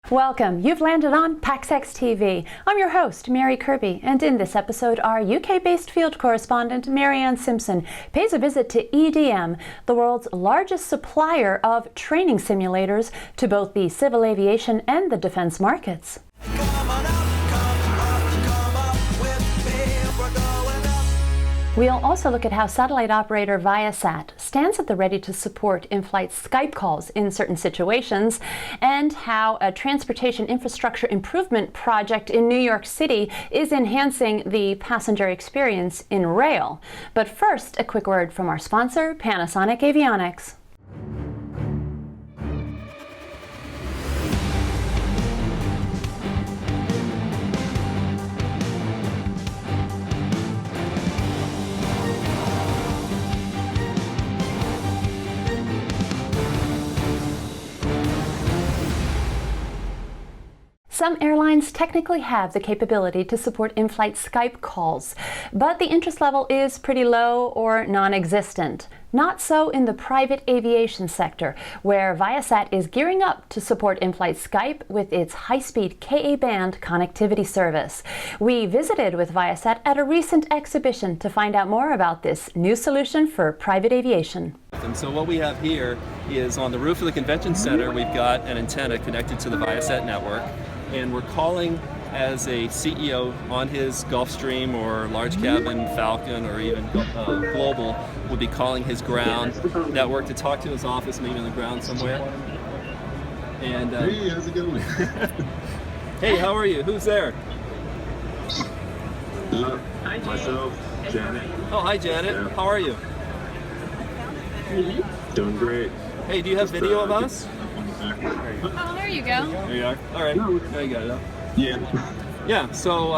Welcome. You've landed on PaxX TV. I'm your host, Mary Kirby, and in this episode, our UK-based field correspondent, Maryann Simson, pays a visit to EDM, the world's largest supplier of training simulators to both the civil aviation and the defense markets. We'll also look at how satellite operator ViaSat stands at the ready to support in-flight Skype calls in certain situations, and how a transportation infrastructure improvement project in New York City is enhancing the passenger experience in rail. But first, a quick word from our sponsor, Panasonic Avionics. Some airlines technically have the capability to support in-flight Skype calls, but the interest level is pretty low or non-existent. Not so in the private aviation sector, where ViaSat is gearing up to support in-flight Skype with its high-speed Ka-band connectivity service. We visited with ViaSat at a recent exhibition to find out more about this new solution for private aviation. And so what we have here is on the roof of the convention center, we've got an antenna connected to the ViaSat network, and we're calling as a CEO on his Gulfstream or large cabin Falcon or even Global, will be calling his ground network to talk to his office, maybe on the ground somewhere. And hey, how's it going? Hey, how are you? Who's there? Myself, Janet. Oh, hi Janet. Yeah. How are you? Doing great. Hey, do you have video of us? Oh, there you go. There you are. All right. There you go. Yeah. Yeah, so,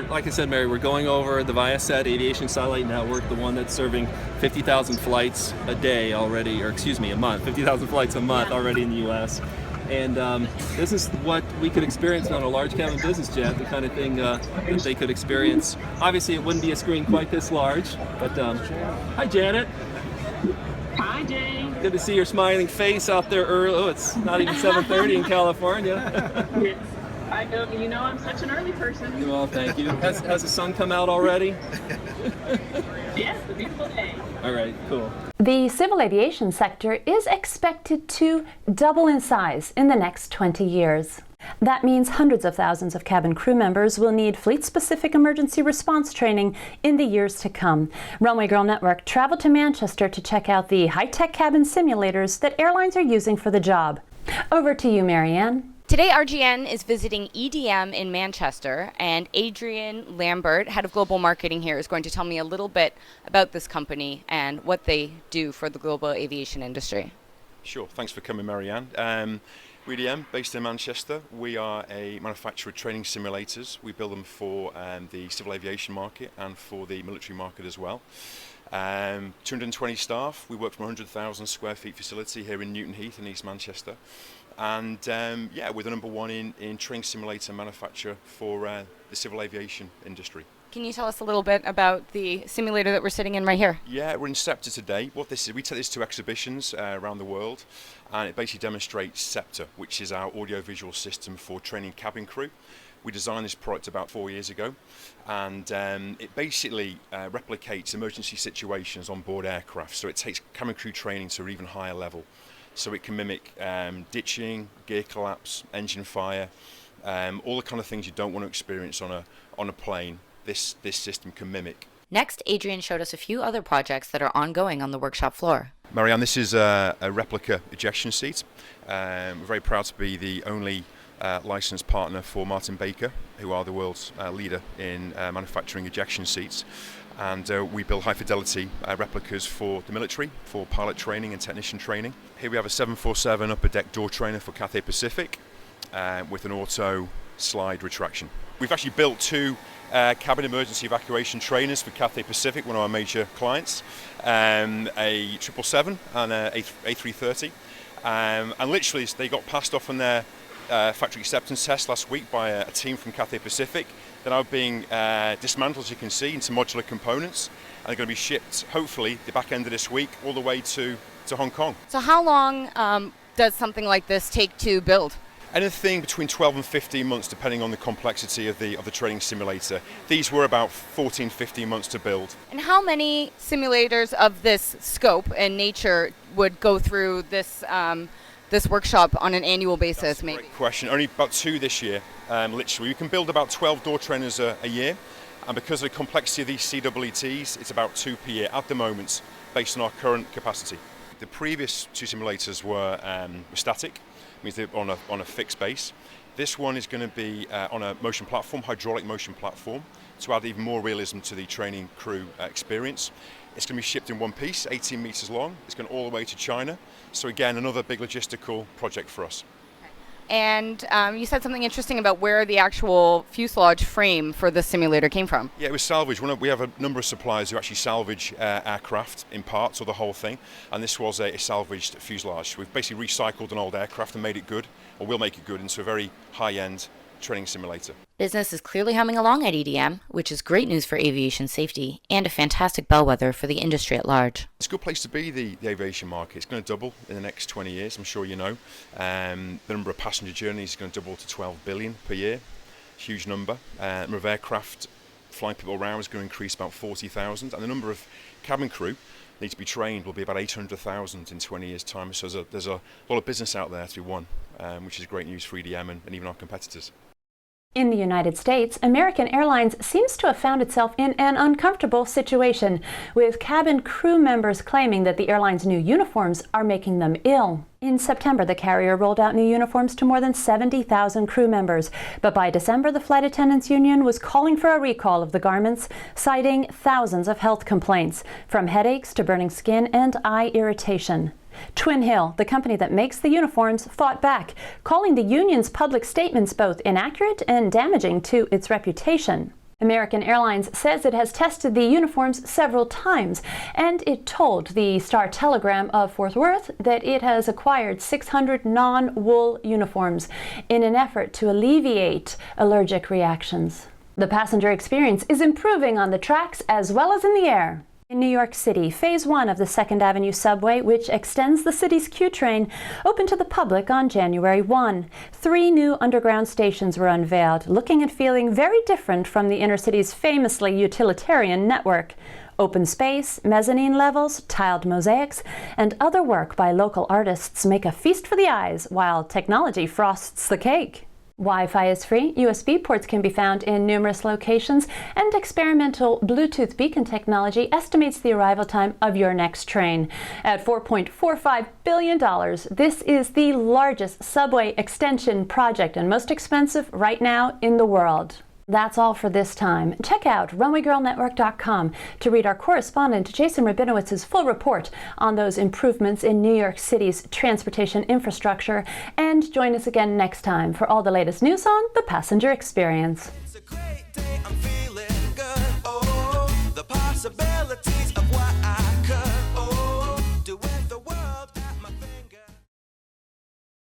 like I said, Mary, we're going over the ViaSat aviation satellite network, the one that's serving 50,000 flights a day already, or excuse me, a month, 50,000 flights a month already in the U.S. And this is what we could experience on a large cabin business jet, the kind of thing that they could experience. Obviously, it wouldn't be a screen quite this large, but hi, Janet. Hi, Jay. Good to see your smiling face out there early. Oh, it's not even 7:30 in California. I know, you know I'm such an early person. Well, thank you. Has the sun come out already? Yes, a beautiful day. All right, cool. The civil aviation sector is expected to double in size in the next 20 years. That means hundreds of thousands of cabin crew members will need fleet-specific emergency response training in the years to come. Runway Girl Network traveled to Manchester to check out the high-tech cabin simulators that airlines are using for the job. Over to you, Maryann. Today, RGN is visiting EDM in Manchester, and Adrian Lambert, head of global marketing here, is going to tell me a little bit about this company and what they do for the global aviation industry. Sure, thanks for coming, Maryann. EDM, based in Manchester, we are a manufacturer of training simulators. We build them for the civil aviation market and for the military market as well. 220 staff. We work from a 100,000 square feet facility here in Newton Heath in East Manchester. And we're the number one in training simulator manufacturer for the civil aviation industry. Can you tell us a little bit about the simulator that we're sitting in right here? Yeah, we're in Scepter today. What this is, we take this to exhibitions around the world, and it basically demonstrates Scepter, which is our audio-visual system for training cabin crew. We designed this product about 4 years ago, and it basically replicates emergency situations on board aircraft. So it takes cabin crew training to an even higher level. So it can mimic ditching, gear collapse, engine fire, all the kind of things you don't want to experience on a plane. This system can mimic. Next, Adrian showed us a few other projects that are ongoing on the workshop floor. Maryann, this is a replica ejection seat. We're very proud to be the only licensed partner for Martin Baker, who are the world's leader in manufacturing ejection seats. And we build high fidelity replicas for the military, for pilot training and technician training. Here we have a 747 upper deck door trainer for Cathay Pacific with an auto slide retraction. We've actually built two cabin emergency evacuation trainers for Cathay Pacific, one of our major clients, a 777 and a A330. And literally they got passed off on their factory acceptance test last week by a team from Cathay Pacific. They're now being dismantled, as you can see, into modular components, and they're going to be shipped, hopefully, the back end of this week, all the way to Hong Kong. So how long does something like this take to build? Anything between 12 and 15 months, depending on the complexity of the training simulator. These were about 14, 15 months to build. And how many simulators of this scope and nature would go through this this workshop on an annual basis? That's a great question. Only about 2 this year. Literally, we can build about 12 door trainers a year, and because of the complexity of these CEETs, it's about 2 per year at the moment, based on our current capacity. The previous 2 simulators were static, means they're on a fixed base. This one is going to be on a motion platform, hydraulic motion platform, to add even more realism to the training crew experience. It's going to be shipped in one piece, 18 meters long. It's going all the way to China. So again, another big logistical project for us. And you said something interesting about where the actual fuselage frame for the simulator came from. Yeah, it was salvaged. We have a number of suppliers who actually salvage aircraft in parts or the whole thing, and this was a salvaged fuselage. We've basically recycled an old aircraft and made it good, or will make it good, into a very high-end training simulator. Business is clearly humming along at EDM, which is great news for aviation safety and a fantastic bellwether for the industry at large. It's a good place to be, the aviation market. It's going to double in the next 20 years, I'm sure you know. The number of passenger journeys is going to double to 12 billion per year. Huge number. The number of aircraft flying people around is going to increase about 40,000, and the number of cabin crew need to be trained will be about 800,000 in 20 years' time. So there's a lot of business out there to be won, which is great news for EDM and even our competitors. In the United States, American Airlines seems to have found itself in an uncomfortable situation, with cabin crew members claiming that the airline's new uniforms are making them ill. In September, the carrier rolled out new uniforms to more than 70,000 crew members, but by December, the Flight Attendants Union was calling for a recall of the garments, citing thousands of health complaints, from headaches to burning skin and eye irritation. Twin Hill, the company that makes the uniforms, fought back, calling the union's public statements both inaccurate and damaging to its reputation. American Airlines says it has tested the uniforms several times, and it told the Star-Telegram of Fort Worth that it has acquired 600 non-wool uniforms in an effort to alleviate allergic reactions. The passenger experience is improving on the tracks as well as in the air. In New York City, Phase 1 of the 2nd Avenue subway, which extends the city's Q train, opened to the public on January 1. 3 new underground stations were unveiled, looking and feeling very different from the inner city's famously utilitarian network. Open space, mezzanine levels, tiled mosaics, and other work by local artists make a feast for the eyes, while technology frosts the cake. Wi-Fi is free, USB ports can be found in numerous locations, and experimental Bluetooth beacon technology estimates the arrival time of your next train. At $4.45 billion, this is the largest subway extension project and most expensive right now in the world. That's all for this time. Check out runwaygirlnetwork.com to read our correspondent Jason Rabinowitz's full report on those improvements in New York City's transportation infrastructure, and join us again next time for all the latest news on the passenger experience.